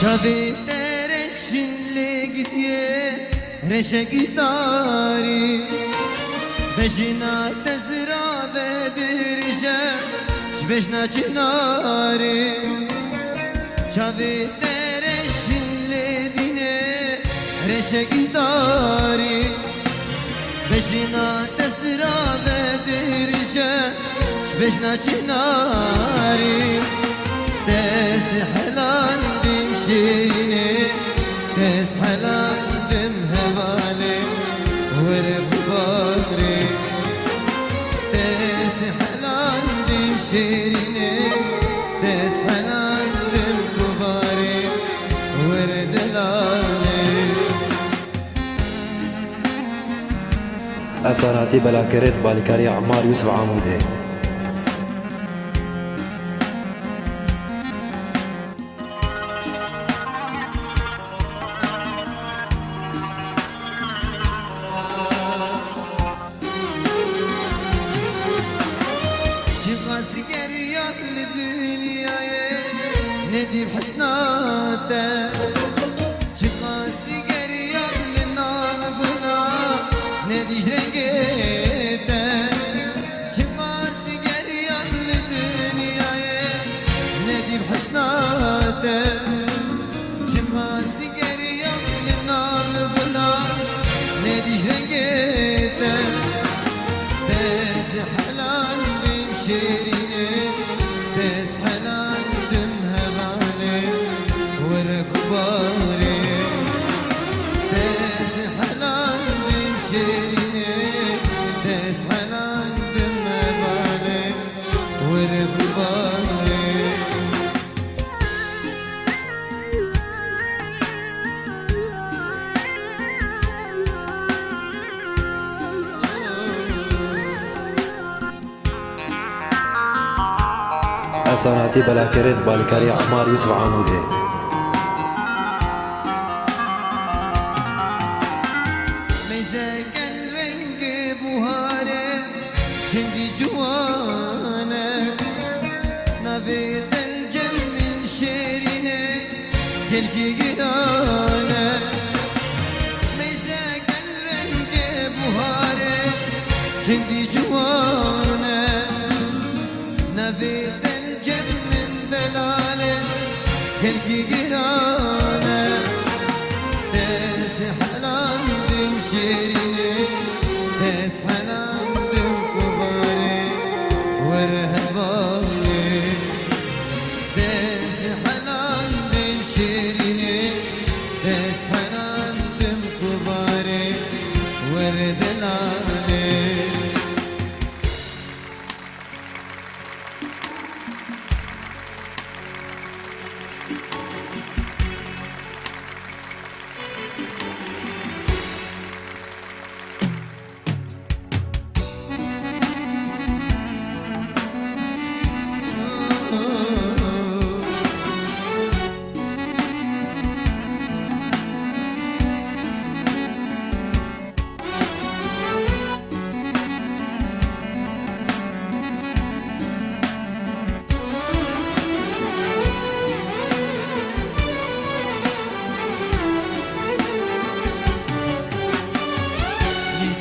Çavi tere şinle gidiye reşe gitari Bejina tezra bedirje şbeşna çinari Çavi tere şinle dine reşe gitari Bejina tezra bedirje şbeşna çinari Tez helal dimşini Tez helal dim hevali Verib bari Tez helal dimşini Tez helal dim kubari Verdelali افساناتی بلاکرت بالکاری عمار یوسف عامودی ندي بحسناته شقاسي قريب لنا قلنا ندي شرقيته شقاسي قريب للدنيا ندي بحسناته شقاسي قريب لنا قلنا ندي شرقيته تس حلال بمشيريني تس حلال وركباري تس حلال بمشيني تس حلال دمبالي وركباري افساناتی بلاکرت بالکاری عمار یوسف عامودی مزاج الرنج بهاره كندي جوانه نبيت الجم من شيرينه كلكي قرانه مزاج الرنج بهاره كندي جوانه نبيت الجم من دلاله كلكي قرانه تس حلال بمشيريني تس حلال بكباري ورهبالي تس حلال بمشيريني تس حلال بكباري وردلالي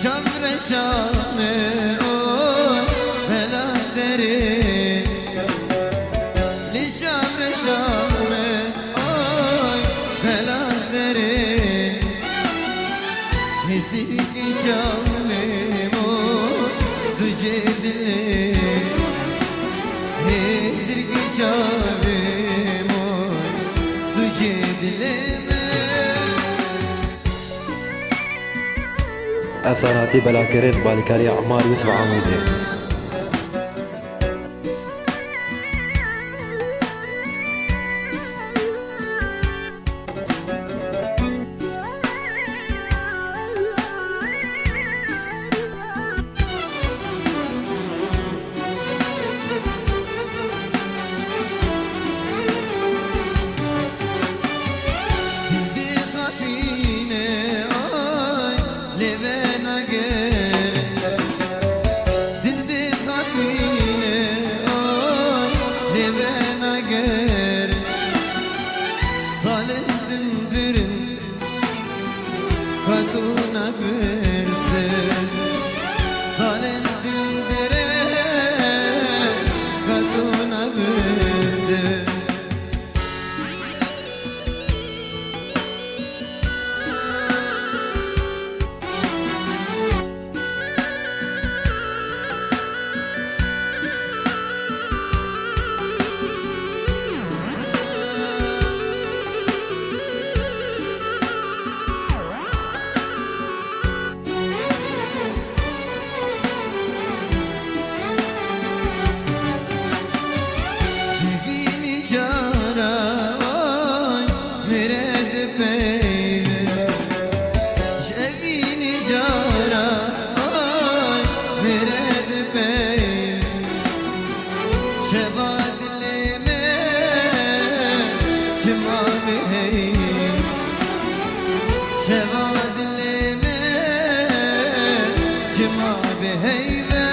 جبر شامه اوی بلا سری لجبر شامه اوی بلا سری هستیک شامه مو سجد لی هستیک شامه مو سجد لی افساناتی بلاکرت بالکاری عمار یوسف عامودی دل Salih dimdirin Kaduna versin Salih dimdirin Kaduna versin شباد الليمة شما بهيبة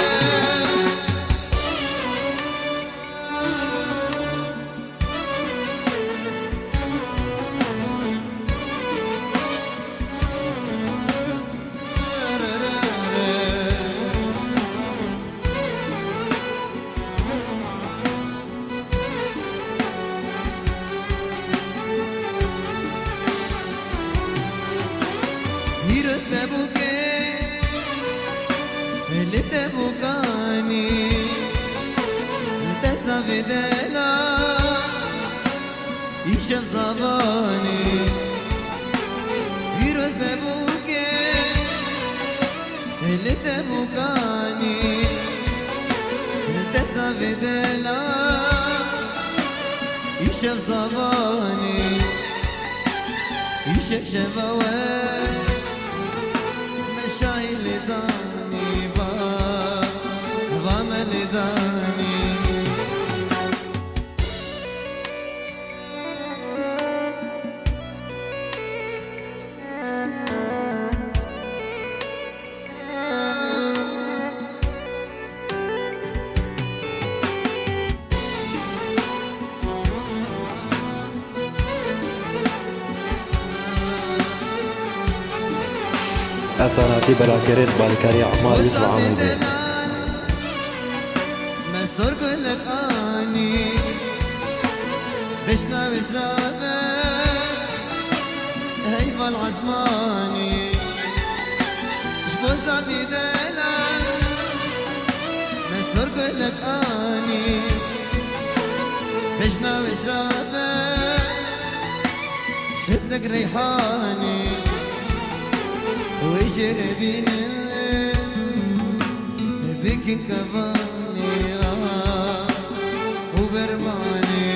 Hiros bebuke, elite bukani, tesa videla, işem zavani. Hiros bebuke, elite bukani, tesa videla, işem zavani. İşem şevavet. شايل داني وامل داني افساناتی بلاکرین بالکاری عمار یوسف عامری مسور كلك اني بشنا وزرابه هيبه العزماني شبو صابي دلال مسور كلك اني بشنا وزرابه شدلك ريحاني ويجربيني بك كفاني وبرماني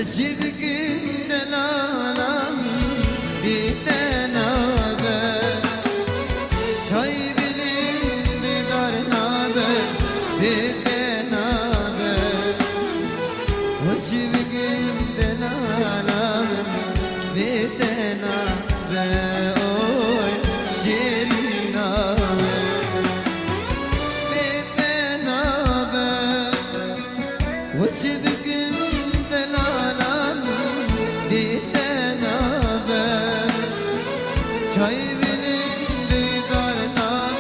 هسجيبك دلالا بتنابه جاي بلين بدار نابه بتنابه هسجيبك دلالا بتنابه اوي شيرينابه بتنابه هسجيبك Çay benim bir darına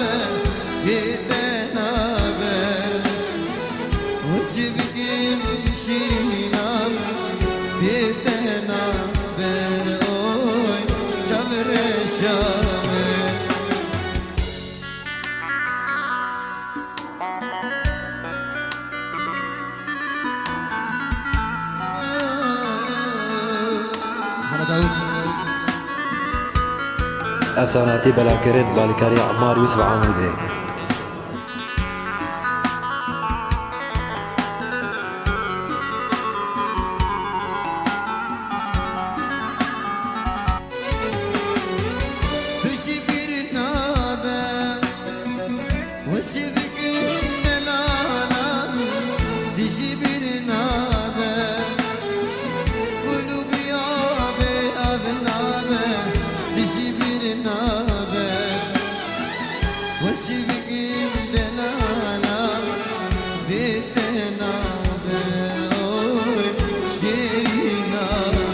افساناتی بلاکرین بالکاری عمار یوسف عامودی. Düşü bir nabe Vesivik delala Düşü bir nabe Kulu gıyabe avnabe Düşü bir nabe Vesivik delala Bitte nabe Oy şinabe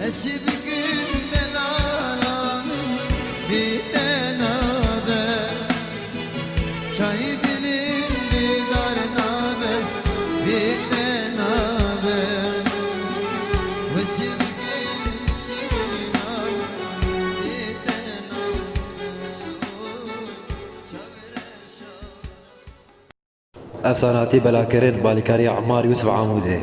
Esibiküm delalam bir tenabe Çay dilim didar nabe bir tenabe Esibiküm şinam bir tenabe افساناتی بلاکرین بالکاری عمار یوسف عامودی.